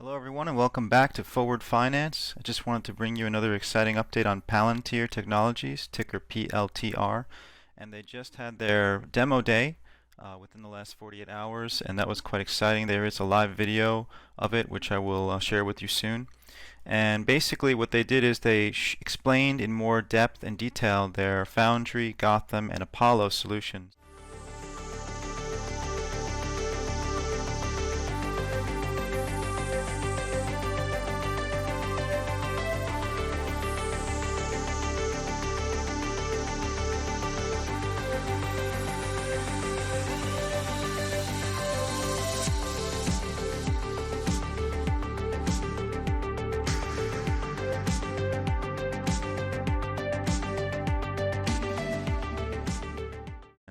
Hello everyone and welcome back to Forward Finance. I just wanted to bring you another exciting update on Palantir Technologies, ticker PLTR. And they just had their demo day within the last 48 hours, and that was quite exciting. There is a live video of it, which I will share with you soon. And basically what they did is they explained in more depth and detail their Foundry, Gotham, and Apollo solutions.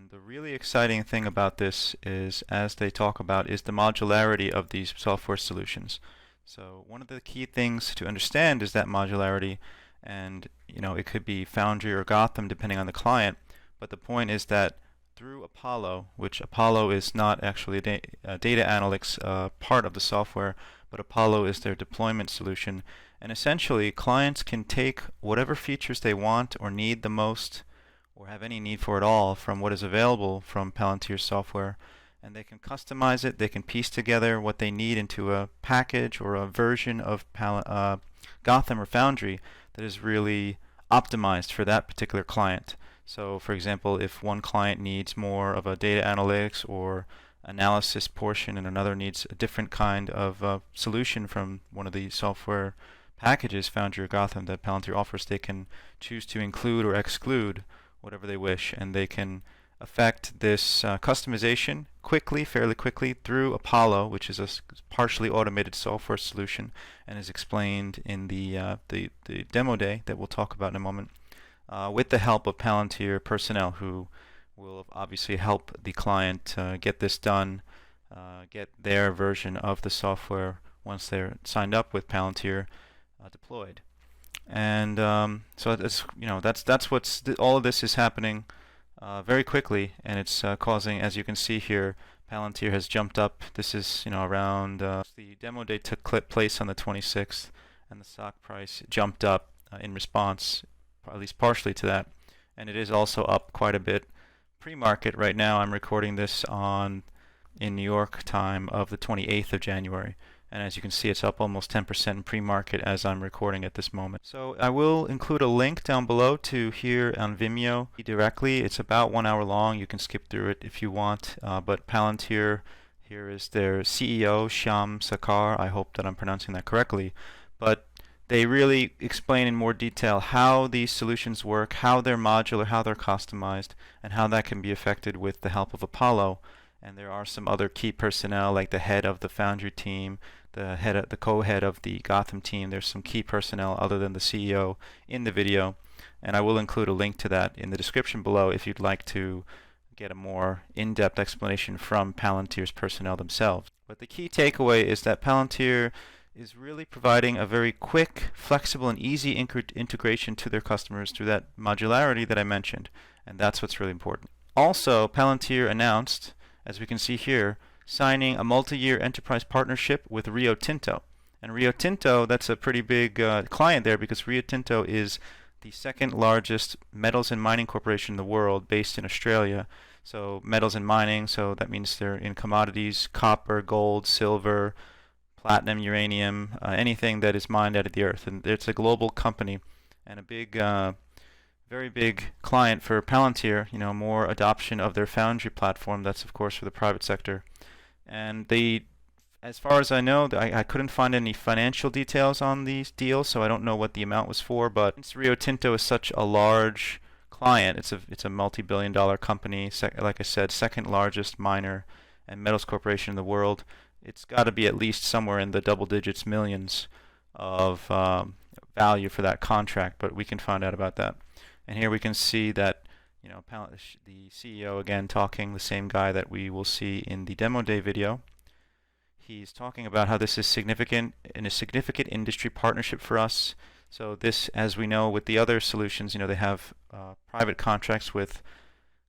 The really exciting thing about this is, as they talk about, is the modularity of these software solutions. So one of the key things to understand is that modularity, and it could be Foundry or Gotham depending on the client, but the point is that through Apollo, which Apollo is not actually a data analytics part of the software, but Apollo is their deployment solution, and essentially clients can take whatever features they want or need the most, or have any need for it all, from what is available from Palantir software, and they can customize it. They can piece together what they need into a package or a version of Gotham or Foundry that is really optimized for that particular client. So for example, if one client needs more of a data analytics or analysis portion and another needs a different kind of solution from one of the software packages, Foundry or Gotham, that Palantir offers, they can choose to include or exclude whatever they wish, and they can affect this customization fairly quickly through Apollo, which is a partially automated software solution and is explained in the demo day that we'll talk about in a moment, with the help of Palantir personnel who will obviously help the client get this done, get their version of the software once they're signed up with Palantir deployed. And so that's what's all of this is happening very quickly, and it's causing, as you can see here, Palantir has jumped up. This is around the demo day took place on the 26th, and the stock price jumped up in response, at least partially to that, and it is also up quite a bit pre-market. Right now I'm recording this in New York time of the 28th of January. And as you can see, it's up almost 10% in pre-market as I'm recording at this moment. So I will include a link down below to here on Vimeo directly. It's about 1 hour long. You can skip through it if you want. But Palantir, here is their CEO, Shyam Sakar. I hope that I'm pronouncing that correctly. But they really explain in more detail how these solutions work, how they're modular, how they're customized, and how that can be affected with the help of Apollo. And there are some other key personnel, like the head of the Foundry team, the co-head of the Gotham team. There's some key personnel other than the CEO in the video, and I will include a link to that in the description below if you'd like to get a more in-depth explanation from Palantir's personnel themselves. But the key takeaway is that Palantir is really providing a very quick, flexible, and easy integration to their customers through that modularity that I mentioned, and that's what's really important. Also, Palantir announced, as we can see here, signing a multi-year enterprise partnership with Rio Tinto. And Rio Tinto, that's a pretty big client there, because Rio Tinto is the second largest metals and mining corporation in the world, based in Australia. So metals and mining, so that means they're in commodities: copper, gold, silver, platinum, uranium, anything that is mined out of the earth. And it's a global company and a big very big client for Palantir, more adoption of their Foundry platform. That's of course for the private sector. And they, as far as I know, I couldn't find any financial details on these deals, so I don't know what the amount was for, but since Rio Tinto is such a large client, it's a multi-billion-dollar company, like I said, second largest miner and metals corporation in the world. It's got to be at least somewhere in the double digits millions of value for that contract, but we can find out about that. And here we can see that the CEO again talking, the same guy that we will see in the demo day video. He's talking about how this is significant industry partnership for us. So this, as we know with the other solutions, they have private contracts with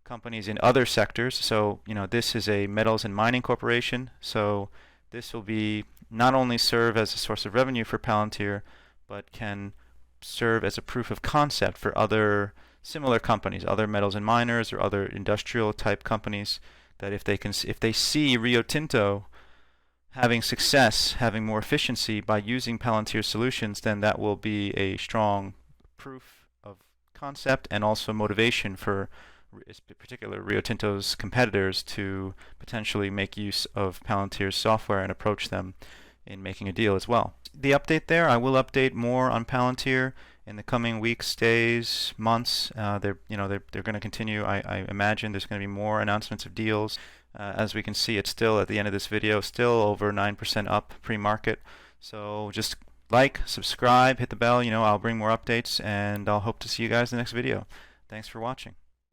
companies in other sectors. So this is a metals and mining corporation. So this will be not only serve as a source of revenue for Palantir, but can serve as a proof of concept for other similar companies, other metals and miners or other industrial type companies, that if they see Rio Tinto having success, having more efficiency by using Palantir solutions, then that will be a strong proof of concept and also motivation for in particular Rio Tinto's competitors to potentially make use of Palantir's software and approach them in making a deal as well. The update there, I will update more on Palantir in the coming weeks, days, months. They're going to continue. I imagine there's going to be more announcements of deals. As we can see, it's still at the end of this video, still over 9% up pre-market. So just like, subscribe, hit the bell. I'll bring more updates, and I'll hope to see you guys in the next video. Thanks for watching.